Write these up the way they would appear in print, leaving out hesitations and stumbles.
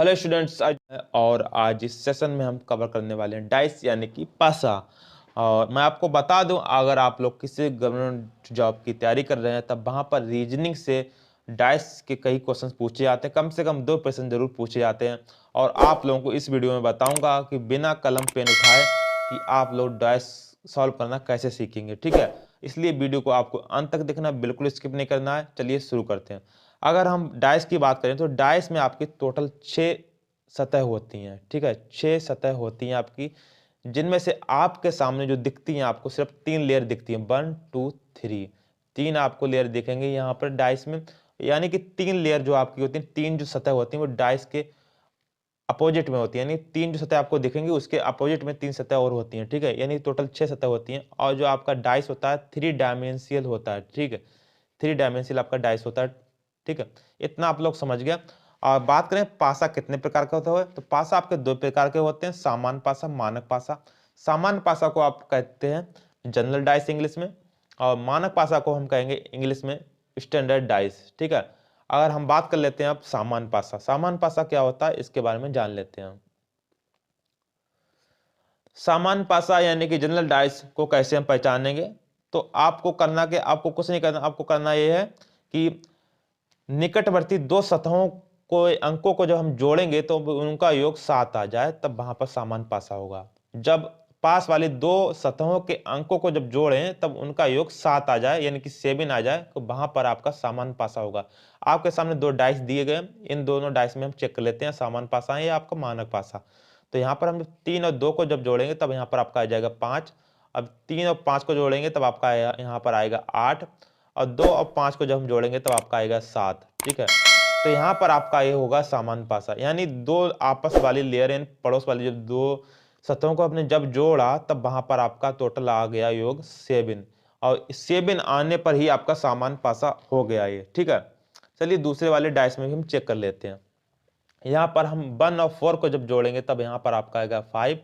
Hello students, आज इस session में हम कवर करने वाले हैं डाइस यानी कि पासा। और मैं आपको बता दूं, अगर आप लोग किसी गवर्नमेंट जॉब की तैयारी कर रहे हैं तब वहां पर रीजनिंग से डाइस के कई क्वेश्चन पूछे जाते हैं। कम से कम 2 क्वेश्चन जरूर पूछे जाते हैं। और आप लोगों को इस वीडियो में बताऊंगा कि बिना कलम पेन उठाए कि आप लोग डाइस सॉल्व करना कैसे सीखेंगे। ठीक है, इसलिए वीडियो को आपको अंत तक देखना, बिल्कुल स्किप नहीं करना है। चलिए शुरू करते हैं। अगर हम डाइस की बात करें तो डाइस में आपकी टोटल 6 सतह होती हैं। ठीक है, 6 सतह होती हैं आपकी, जिनमें से आपके सामने जो दिखती हैं आपको सिर्फ 3 लेयर दिखती हैं। 1 2 3 3 आपको लेयर दिखेंगे यहाँ पर डाइस में। यानी कि 3 लेयर जो आपकी होती हैं, 3 जो सतह होती हैं वो डाइस के अपोजिट में होती है। यानी 3 जो सतह आपको दिखेंगी उसके अपोजिट में 3 सतह और होती हैं। ठीक है, यानी टोटल 6 सतह होती हैं। और जो आपका डाइस होता है 3 डायमेंशियल होता है। ठीक है, 3 डायमेंशियल आपका डाइस होता है। ठीक है, इतना आप लोग समझ गया। और बात करें पासा कितने प्रकार का होता है, तो पासा आपके 2 प्रकार के होते हैं, सामान्य पासा, मानक पासा। सामान्य पासा को आप कहते हैं जनरल डाइस इंग्लिश में, और मानक पासा को हम कहेंगे इंग्लिश में स्टैंडर्ड डाइस। ठीक है, अगर हम बात कर लेते हैं अब सामान्य पासा। सामान्य पासा क्या होता है इसके बारे में जान लेते हैं। सामान्य पासा यानी कि जनरल डाइस को कैसे हम पहचानेंगे, तो आपको कुछ नहीं करना। आपको करना यह है कि निकटवर्ती 2 सतहों को अंकों को जब हम जोड़ेंगे तो उनका योग 7 आ जाए, तब वहां पर सामान्य पासा होगा। जब पास वाली 2 सतहों के अंकों को जब जोड़ें तब उनका योग 7 आ जाए, यानी कि 7 आ जाए, तो वहां पर आपका सामान्य पासा होगा। आपके सामने 2 डाइस दिए गए, इन दोनों डाइस में हम चेक कर लेते हैं सामान्य पासा है या आपका मानक पासा। तो यहाँ पर हम 3 और 2 को जब जोड़ेंगे तब यहाँ पर आपका आ जाएगा 5। अब 3 और 5 को जोड़ेंगे तब आपका यहाँ पर आएगा 8। और 2 और 5 को जब हम जोड़ेंगे तब आपका आएगा 7। ठीक है, तो यहाँ पर आपका ये होगा सामान्य पासा। यानी 2 आपस वाली लेयर इन पड़ोस वाली जब 2 सतहों को आपने जब जोड़ा तब वहां पर आपका टोटल आ गया योग 7। और 7 आने पर ही आपका सामान्य पासा हो गया ये। ठीक है, चलिए दूसरे वाले डाइस में भी हम चेक कर लेते हैं। यहाँ पर हम 1 और 4 को जब जोड़ेंगे तब यहाँ पर आपका आएगा 5।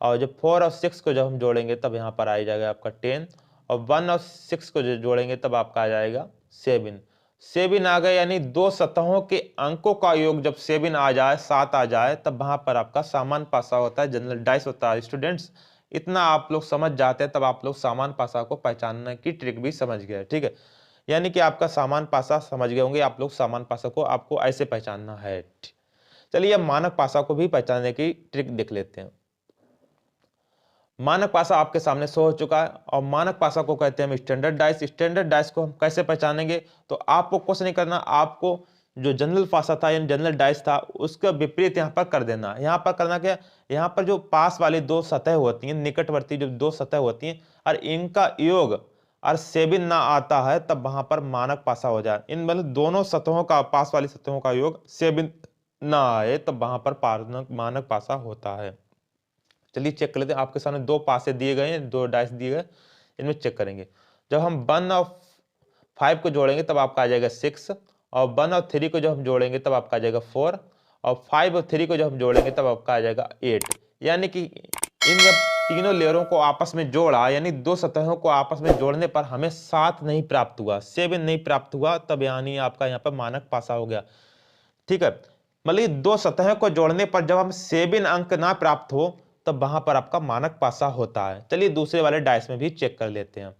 और जब 4 और 6 को जब हम जोड़ेंगे तब यहाँ पर आ जाएगा आपका 10। और 1 और 6 को जब जोड़ेंगे तब आपका आ जाएगा 7। 7 आ गए, यानी 2 सतहों के अंकों का योग जब 7 आ जाए, 7 आ जाए, तब वहां पर आपका सामान्य पासा होता है, जनरल डाइस होता है। स्टूडेंट्स, इतना आप लोग समझ जाते हैं तब आप लोग सामान्य पासा को पहचानने की ट्रिक भी समझ गए। ठीक है, यानी कि आपका सामान्य पासा समझ गए होंगे आप लोग। सामान्य पासा को आपको ऐसे पहचानना है। चलिए अब मानक पासा को भी पहचानने की ट्रिक देख लेते हैं। मानक पासा आपके सामने शो हो चुका है, और मानक पासा को कहते हैं हम स्टैंडर्ड डाइस। स्टैंडर्ड डाइस को हम कैसे पहचानेंगे, तो आपको कुछ नहीं करना। आपको जो जनरल पासा था यानी जनरल डाइस था उसका विपरीत यहाँ पर कर देना। यहाँ पर करना क्या, यहाँ पर जो पास वाली 2 सतह होती हैं, निकटवर्ती जो 2 सतह होती हैं, और इनका योग और 7 ना आता है तब वहां पर मानक पासा हो जाए। इन मतलब दोनों सतहों का, पास वाली सतहों का योग 7 ना आए तब वहां पर मानक पासा होता है। चलिए चेक कर लेते हैं। आपके सामने 2 पासे दिए गए हैं, 2 डाइस दिए गए, इनमें चेक करेंगे। जब हम 1 और 5 को जोड़ेंगे तब आपका आ जाएगा 6। और 1 और 3 को जब हम जोड़ेंगे तब आपका आ जाएगा 4। और 5 और 3 को जब हम जोड़ेंगे तब आपका आ जाएगा 8। यानी कि इन जब तीनों लेयरों को आपस में जोड़ा, यानी 2 सतहों को आपस में जोड़ने पर हमें 7 नहीं प्राप्त हुआ, 7 नहीं प्राप्त हुआ, तब यानी आपका यहाँ पर मानक पासा हो गया। ठीक है, मतलब 2 सतहों को जोड़ने पर जब हम 7 अंक ना प्राप्त हो तब वहां पर आपका मानक पासा होता है। चलिए दूसरे वाले डाइस में भी चेक कर लेते हैं।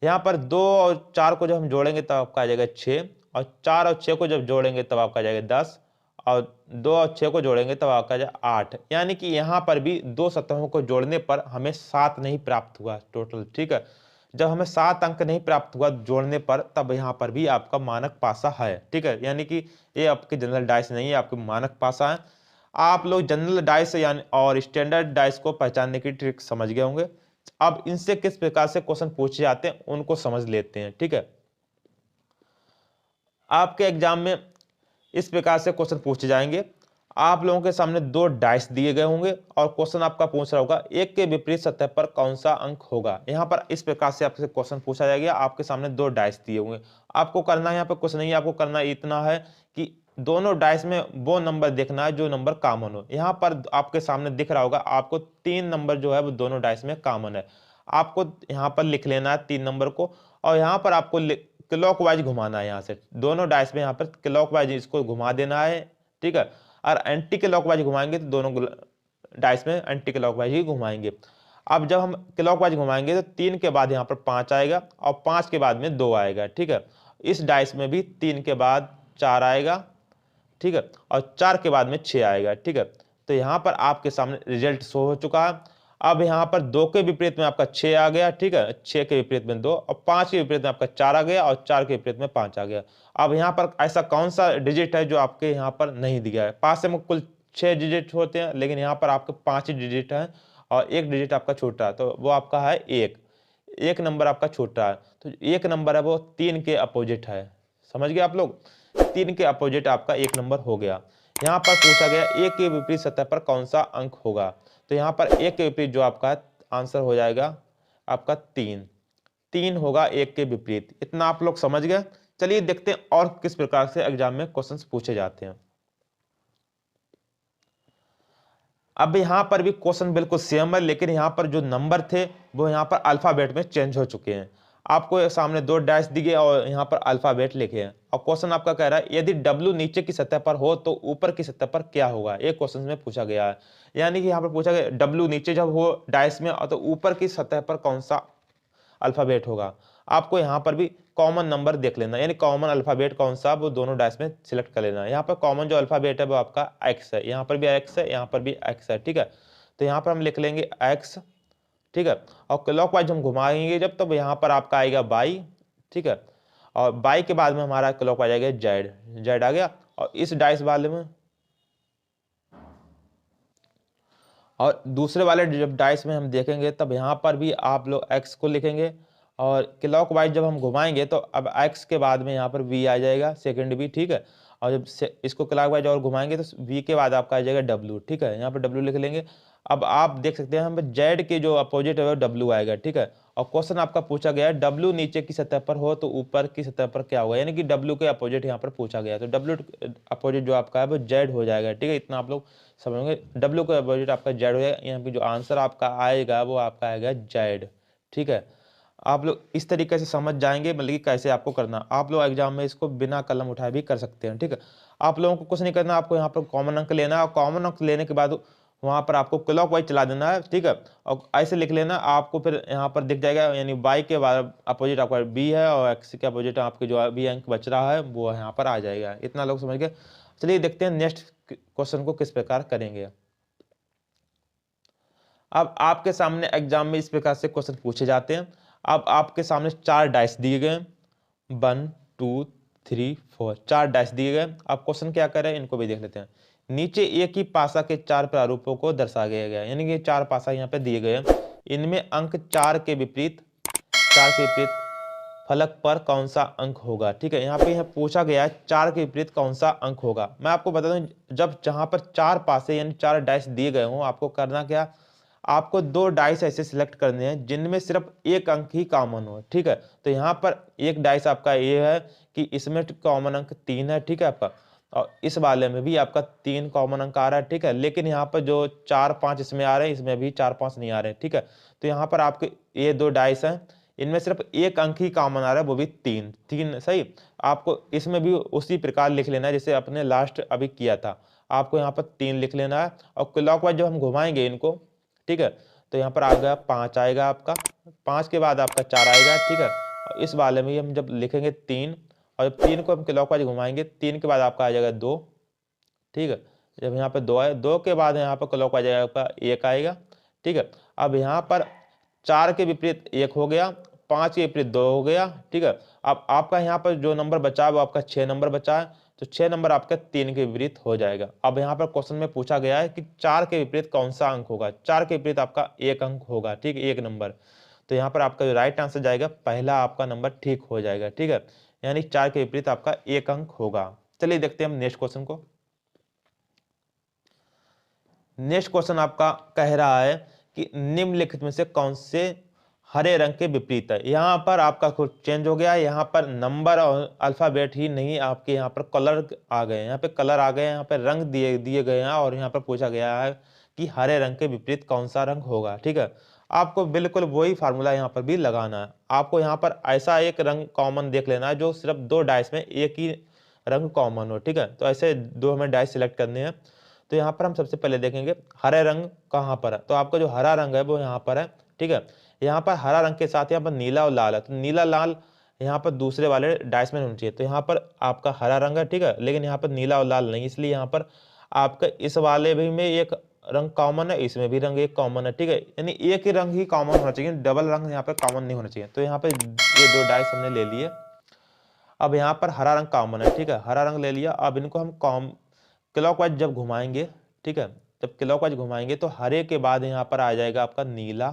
यहाँ पर 2 और 4 को जब हम जोड़ेंगे तब आपका आ जाएगा 6। और 4 और 6 को जब जोड़ेंगे तब आपका आ जाएगा 10। और 2 और 6 को जोड़ेंगे तब आपका आ जाएगा 8। यानी कि यहाँ पर भी 2 सतहों को जोड़ने पर हमें 7 नहीं प्राप्त हुआ टोटल। ठीक है, जब हमें 7 अंक नहीं प्राप्त हुआ जोड़ने पर तब यहाँ पर भी आपका मानक पासा है। ठीक है, यानी कि ये आपके जनरल डाइस नहीं है, आपके मानक पासा है। आप लोग जनरल डाइस यानी और स्टैंडर्ड डाइस को पहचानने की ट्रिक समझ गए होंगे। अब इनसे किस प्रकार से क्वेश्चन पूछे जाते हैं उनको समझ लेते हैं। ठीक है, आपके एग्जाम में इस प्रकार से क्वेश्चन पूछे जाएंगे। आप लोगों के सामने 2 डाइस दिए गए होंगे और क्वेश्चन आपका पूछ रहा होगा एक के विपरीत सतह पर कौन सा अंक होगा। यहाँ पर इस प्रकार से आपसे क्वेश्चन पूछा जाएगा। आपके सामने 2 डाइस दिए होंगे, आपको करना है यहाँ पर कुछ नहीं है। आपको करना इतना है कि दोनों डाइस में वो नंबर देखना है जो नंबर कॉमन हो। यहाँ पर आपके सामने दिख रहा होगा आपको 3 नंबर जो है वो दोनों डाइस में कॉमन है। आपको यहाँ पर लिख लेना है 3 नंबर को, और यहाँ पर आपको क्लॉकवाइज घुमाना है। यहाँ से दोनों डाइस में यहाँ पर क्लॉकवाइज इसको घुमा देना है। ठीक है, और एंटी क्लॉकवाइज घुमाएंगे तो दोनों डाइस में एंटी क्लॉकवाइज ही घुमाएंगे। अब जब हम क्लॉकवाइज घुमाएंगे तो 3 के बाद यहाँ पर 5 आएगा और 5 के बाद में 2 आएगा, ठीक है। इस डाइस में भी 3 के बाद 4 आएगा, ठीक है, और 4 के बाद में 6 आएगा, ठीक है। तो यहाँ पर आपके सामने रिजल्ट शो हो चुका है। अब यहाँ पर 2 के विपरीत में आपका 6 आ गया, ठीक है, 6 के विपरीत में 2, और 5 के विपरीत में आपका 4 आ गया, और 4 के विपरीत में 5 आ गया। अब यहाँ पर ऐसा कौन सा डिजिट है जो आपके यहाँ पर नहीं दिया है? 5 से में कुल 6 डिजिट होते हैं, लेकिन यहाँ पर आपके 5 ही डिजिट है और एक डिजिट आपका छोटा है, तो वो आपका है 1 नंबर आपका छोटा है। तो 1 नंबर है वो 3 के अपोजिट है, समझ गए आप लोग? 3 के अपोजिट आपका 1 नंबर हो गया। यहाँ पर पूछा गया 1 के विपरीत सतह पर कौन सा अंक होगा, तो यहाँ पर 1 के विपरीत जो आपका आंसर हो जाएगा आपका 3 होगा 1 के विपरीत। इतना आप लोग समझ गए। चलिए देखते हैं और किस प्रकार से एग्जाम में क्वेश्चंस पूछे जाते हैं। अब यहाँ पर भी क्वेश्चन बिल्कुल सेम है, लेकिन यहाँ पर जो नंबर थे वो यहाँ पर अल्फाबेट में चेंज हो चुके हैं। आपको सामने 2 डैश दिए और यहाँ पर अल्फाबेट लिखे हैं, और क्वेश्चन आपका कह रहा है यदि W नीचे की सतह पर हो तो ऊपर की सतह पर क्या होगा, एक क्वेश्चन में पूछा गया है। यानी कि यहाँ पर पूछा गया W नीचे जब हो डैश में तो ऊपर की सतह पर कौन सा अल्फाबेट होगा। आपको यहाँ पर भी कॉमन नंबर देख लेना, यानी कॉमन अल्फाबेट कौन सा वो दोनों डैश में सिलेक्ट कर लेना। यहाँ पर कॉमन जो अल्फाबेट है वो आपका एक्स है, यहाँ पर भी एक्स है, यहाँ पर भी एक्स है, ठीक है। तो यहाँ पर हम लिख लेंगे एक्स, ठीक है, और क्लॉकवाइज हम घुमाएंगे जब तब यहाँ पर आपका आएगा बाई, ठीक है, और बाई के बाद में हमारा क्लॉकवाइज आएगा जेड, जेड आ गया। और इस डाइस वाले में और दूसरे वाले जब डाइस में हम देखेंगे तब यहाँ पर भी आप लोग एक्स को लिखेंगे, और क्लॉकवाइज जब हम घुमाएंगे तो अब एक्स के बाद में यहाँ पर वी आ जाएगा, सेकंड वी, ठीक है। और जब इसको क्लॉकवाइज और घुमाएंगे तो वी के बाद आपका आ जाएगा डब्ल्यू, ठीक है, यहाँ पर डब्ल्यू लिख लेंगे। अब आप देख सकते हैं हम जेड के जो अपोजिट है वो डब्ल्यू आएगा, ठीक है। और क्वेश्चन आपका पूछा गया है डब्ल्यू नीचे की सतह पर हो तो ऊपर की सतह पर क्या होगा, यानी कि डब्ल्यू के अपोजिट यहाँ पर पूछा गया है, तो डब्ल्यू अपोजिट जो आपका है वो जेड हो जाएगा, ठीक है। इतना आप लोग समझोगे, डब्ल्यू के अपोजिट आपका जेड हो जाएगा, यहाँ पे जो आंसर आपका आएगा वो आपका आएगा जेड, ठीक है। आप लोग इस तरीके से समझ जाएंगे, मतलब कि कैसे आपको करना। आप लोग एग्जाम में इसको बिना कलम उठाए भी कर सकते हैं, ठीक है। आप लोगों को कुछ नहीं करना, आपको यहाँ पर कॉमन अंक लेना है, और कॉमन अंक लेने के बाद वहाँ पर आपको क्लॉकवाइज चला देना है, ठीक है, और ऐसे लिख लेना। आपको फिर यहाँ पर दिख जाएगा, यानी बाई के बाद अपोजिट आपका बी है और एक्स के अपोजिट आपके जो अभी अंक बच रहा है वो यहाँ पर आ जाएगा। इतना लोग समझ गए। चलिए देखते हैं नेक्स्ट क्वेश्चन को किस प्रकार करेंगे। अब आपके सामने एग्जाम में इस प्रकार से क्वेश्चन पूछे जाते हैं। अब आपके सामने 4 डाइस दिए गए, 1 2 3 4, 4 डाइस दिए गए। अब क्वेश्चन क्या कर रहे हैं इनको भी देख लेते हैं। नीचे एक ही पासा के 4 प्रारूपों को दर्शाया गया है, यानी कि 4 पासा यहाँ पे दिए गए हैं। इनमें अंक 4 के विपरीत फलक पर कौन सा अंक होगा, ठीक है। यहाँ पे पूछा गया है 4 के विपरीत कौन सा अंक होगा। मैं आपको बता दूं, जब जहां पर 4 पासे यानी 4 डाइस दिए गए हों, आपको करना क्या, आपको 2 डाइस ऐसे सिलेक्ट करने हैं जिनमें सिर्फ एक अंक ही कॉमन हो, ठीक है। तो यहाँ पर एक डाइस आपका ये है कि इसमें कॉमन अंक 3 है, ठीक है आपका, और इस वाले में भी आपका 3 कॉमन अंक आ रहा है, ठीक है। लेकिन यहाँ पर जो 4 5 इसमें आ रहे हैं, इसमें भी 4 5 नहीं आ रहे हैं, ठीक है। तो यहाँ पर आपके ये 2 डाइस हैं, इनमें सिर्फ एक अंक ही कॉमन आ रहा है, वो भी 3 सही। आपको इसमें भी उसी प्रकार लिख लेना है जैसे अपने लास्ट अभी किया था। आपको यहाँ पर 3 लिख लेना है, और क्लॉकवाइज जब हम घुमाएंगे इनको, ठीक है, तो यहाँ पर आ गया 5 आएगा आपका, 5 के बाद आपका 4 आएगा, ठीक है। और इस वाले में हम जब लिखेंगे 3, और जब 3 को हम क्लॉकवाइज घुमाएंगे, 3 के बाद आपका आ जाएगा 2, ठीक है। जब यहाँ पर 2 आए, 2 के बाद यहाँ पर क्लॉकवाइज आपका 1 आएगा, ठीक है। अब यहाँ पर 4 के विपरीत 1 हो गया, 5 के विपरीत 2 हो गया, ठीक है। अब आपका यहाँ पर जो नंबर बचा है वो आपका 6 नंबर बचा है, तो 6 नंबर आपका 3 के विपरीत हो जाएगा। अब यहाँ पर क्वेश्चन में पूछा गया है कि 4 के विपरीत कौन सा अंक होगा। 4 के विपरीत आपका 1 अंक होगा, ठीक है, 1 नंबर। तो यहाँ पर आपका जो राइट आंसर जाएगा पहला आपका नंबर ठीक हो जाएगा, ठीक है, यानी 4 के विपरीत आपका 1 अंक होगा। चलिए देखते हैं हम नेक्स्ट क्वेश्चन को। नेक्स्ट क्वेश्चन आपका कह रहा है कि निम्नलिखित में से कौन से हरे रंग के विपरीत है। यहाँ पर आपका कुछ चेंज हो गया, यहाँ पर नंबर और अल्फाबेट ही नहीं, आपके यहाँ पर कलर आ गए, यहाँ पे कलर आ गए, यहाँ पे रंग दिए गए हैं, और यहाँ पर पूछा गया है कि हरे रंग के विपरीत कौन सा रंग होगा, ठीक है। आपको बिल्कुल वही फार्मूला यहाँ पर भी लगाना है। आपको यहाँ पर ऐसा एक रंग कॉमन देख लेना है जो सिर्फ 2 डाइस में एक ही रंग कॉमन हो, ठीक है। तो ऐसे 2 हमें डाइस सिलेक्ट करने हैं। तो यहाँ पर हम सबसे पहले देखेंगे हरे रंग कहाँ पर है। तो आपका जो हरा रंग है वो यहाँ पर है, ठीक है। यहाँ पर हरा रंग के साथ यहाँ पर नीला और लाल है, तो नीला लाल यहाँ पर दूसरे वाले डाइस में होना चाहिए। तो यहाँ पर आपका हरा रंग है, ठीक है, लेकिन यहाँ पर नीला और लाल नहीं, इसलिए यहाँ पर आपका इस वाले भी में एक रंग कॉमन है, इसमें भी रंग एक कॉमन है, ठीक है। यानी एक ही रंग ही कॉमन होना चाहिए, डबल रंग यहाँ पर कॉमन नहीं होना चाहिए। तो यहाँ पर ये दो डाइस हमने ले लिए। अब यहाँ पर हरा रंग कॉमन है, ठीक है, हरा रंग ले लिया। अब इनको हम क्लॉकवाइज जब घुमाएंगे, ठीक है, जब क्लॉकवाइज घुमाएंगे तो हरे के बाद यहाँ पर आ जाएगा आपका नीला,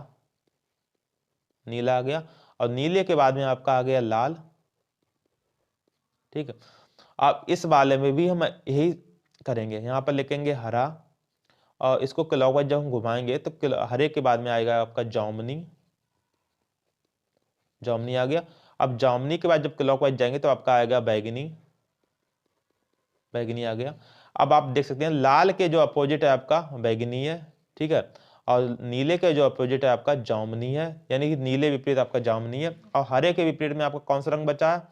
नीला आ गया, और नीले के बाद में आपका आ गया लाल, ठीक है। अब इस वाले में भी हम यही करेंगे, यहाँ पर लिखेंगे हरा, और इसको क्लॉकवाइज जब हम घुमाएंगे तो हरे के बाद में आएगा आपका जामुनी, जामुनी आ गया। अब जामुनी के बाद जब क्लॉकवाइज जाएंगे तो आपका आएगा बैगनी, बैगनी आ गया। अब आप देख सकते हैं लाल के जो अपोजिट है आपका बैगनी है, ठीक है, और नीले के जो अपोजिट है आपका जामुनी है, यानी कि नीले विपरीत आपका जामुनी है। और हरे के विपरीत में आपका कौन सा रंग बचा है?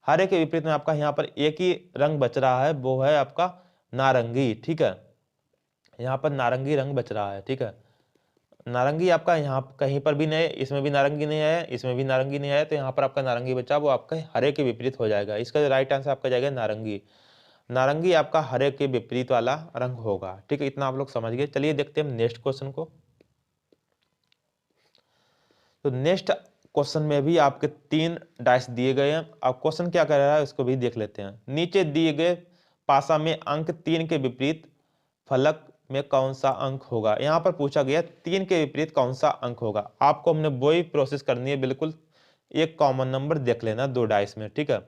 हरे के विपरीत में आपका यहाँ पर एक ही रंग बच रहा है, वो है आपका नारंगी, ठीक है, यहाँ पर नारंगी रंग बच रहा है, ठीक है। नारंगी आपका यहाँ कहीं पर भी नहीं, इसमें भी नारंगी नहीं आया, इसमें भी नारंगी नहीं आया, तो यहाँ पर आपका नारंगी बचा, वो आपका हरे के विपरीत हो जाएगा। इसका राइट आंसर आपका जाएगा नारंगी। नारंगी आपका हरे के विपरीत वाला रंग होगा, ठीक है। इतना आप लोग समझ गए। चलिए देखते हैं नेक्स्ट क्वेश्चन को। तो नेक्स्ट क्वेश्चन में भी आपके 3 डाइस दिए गए हैं। अब क्वेश्चन क्या कर रहा है इसको भी देख लेते हैं। नीचे दिए गए पासा में अंक 3 के विपरीत फलक में कौन सा अंक होगा। यहाँ पर पूछा गया 3 के विपरीत कौन सा अंक होगा। आपको हमने वही प्रोसेस करनी है, बिल्कुल एक कॉमन नंबर देख लेना 2 डाइस में, ठीक है।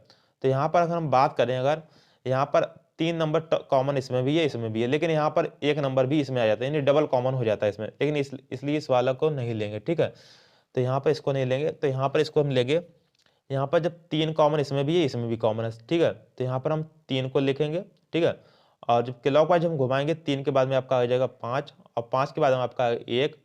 तो यहाँ पर अगर हम बात करें, अगर यहाँ पर 3 नंबर कॉमन इसमें भी है, इसमें भी है, लेकिन यहाँ पर एक नंबर भी इसमें आ जाता है, यानी डबल कॉमन हो जाता है इसमें, लेकिन इसलिए इस वाला को नहीं लेंगे, ठीक है। तो यहाँ पर इसको नहीं लेंगे, तो यहाँ पर इसको हम लेंगे। यहाँ पर जब 3 कॉमन इसमें भी है, इसमें भी कॉमन है, ठीक है, तो यहाँ पर हम 3 को लिखेंगे, ठीक है। और जब क्लॉकवाइज हम घुमाएंगे 3 के बाद में आपका आ जाएगा 5, और 5 के बाद में आपका 1।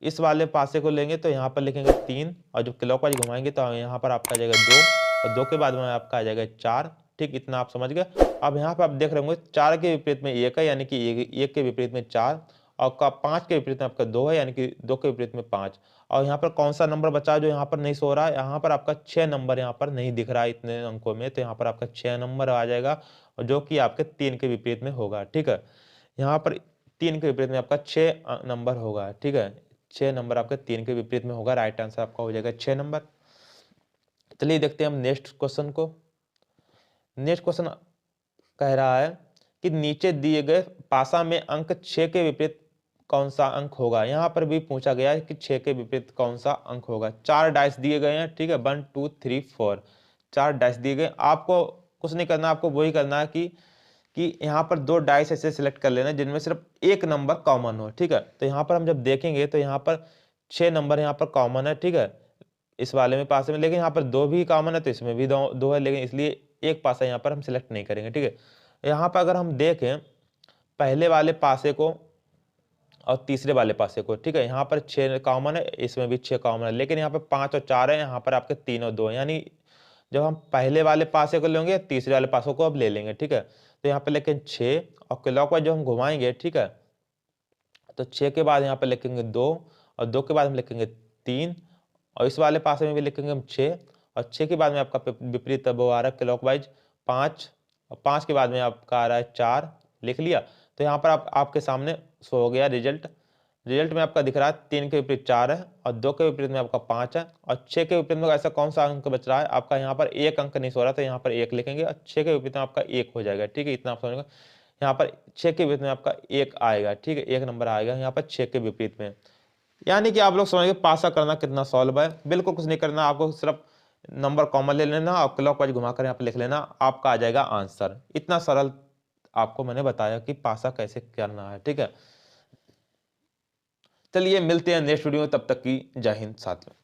इस वाले पासे को लेंगे तो यहाँ पर लिखेंगे 3, और जब क्लॉकवाइज घुमाएंगे तो यहाँ पर आपका आ जाएगा 2, और 2 के बाद में आपका आ जाएगा 4, ठीक, इतना आप समझ गए। अब यहाँ पर आप देख रहे होंगे 4 के विपरीत में 1 है, यानी कि 1 के विपरीत में 4, और 5 के विपरीत में आपका 2 है, यानी कि 2 के विपरीत में 5। और यहाँ पर कौन सा नंबर बचा है जो यहाँ पर नहीं सो रहा है? यहाँ पर आपका 6 नंबर यहाँ पर नहीं दिख रहा है इतने अंकों में, तो यहाँ पर आपका 6 नंबर आ जाएगा, और जो कि आपके 3 के विपरीत में होगा, ठीक है। यहाँ पर 3 के विपरीत में आपका 6 नंबर होगा, ठीक है, 6 नंबर आपके 3 के विपरीत में होगा। राइट आंसर आपका हो जाएगा 6 नंबर। चलिए देखते हैं हम नेक्स्ट क्वेश्चन को। नेक्स्ट क्वेश्चन कह रहा है कि नीचे दिए गए पासा में अंक 6 के विपरीत कौन सा अंक होगा। यहाँ पर भी पूछा गया है कि 6 के विपरीत कौन सा अंक होगा। 4 डाइस दिए गए हैं, ठीक है, 1 2 3 4, 4 डाइस दिए गए। आपको कुछ नहीं करना, आपको वही करना है कि यहाँ पर 2 डाइस ऐसे सिलेक्ट कर लेना जिनमें सिर्फ एक नंबर कॉमन हो, ठीक है। तो यहाँ पर हम जब देखेंगे तो यहाँ पर 6 नंबर यहाँ पर कॉमन है, ठीक है, इस वाले में पासे में, लेकिन यहाँ पर 2 भी कॉमन है तो इसमें भी 2 है, लेकिन इसलिए एक पासा यहाँ पर हम सिलेक्ट नहीं करेंगे, ठीक है। यहाँ पर अगर हम देखें पहले वाले पासे को और तीसरे वाले पासे को, ठीक है, यहाँ पर 6 कॉमन है, इसमें भी 6 कॉमन है, लेकिन यहाँ पर 5 और 4 है, यहाँ पर आपके 3 और 2 है। यानी जब हम पहले वाले पासे को लेंगे तीसरे वाले पासों को अब ले लेंगे, ठीक है। तो यहाँ पर लेकिन 6, और क्लॉकवाइज जब हम घुमाएंगे, ठीक है, तो 6 के बाद यहाँ पर लिखेंगे 2, और 2 के बाद हम लिखेंगे 3, और इस वाले पासे में भी लिखेंगे हम 6, और 6 के बाद में आपका विपरीत वो आ रहा है क्लॉकवाइज 5, और 5 के बाद में आपका आ रहा है 4, लिख लिया। तो यहाँ पर आपके सामने शो हो गया रिजल्ट। रिजल्ट में आपका दिख रहा है 3 के विपरीत 4 है, और 2 के विपरीत में आपका 5 है, और 6 के विपरीत में ऐसा कौन सा अंक बच रहा है आपका? यहाँ पर एक अंक नहीं सो रहा, तो यहाँ पर 1 लिखेंगे, और 6 के विपरीत में आपका 1 हो जाएगा, ठीक है, इतना आप समझेंगे। यहाँ पर 6 के विपरीत में आपका 1 आएगा, ठीक है, 1 नंबर आएगा यहाँ पर 6 के विपरीत में। यानी कि आप लोग समझिए पासा करना कितना सॉल्व है। बिल्कुल कुछ नहीं करना, आपको सिर्फ नंबर कॉमन ले लेना और क्लॉकवाइज घुमाकर यहाँ पे लिख लेना, आपका आ जाएगा आंसर। इतना सरल आपको मैंने बताया कि पासा कैसे करना है, ठीक है। चलिए मिलते हैं नेक्स्ट वीडियो में, तब तक की जय हिंद साथियों।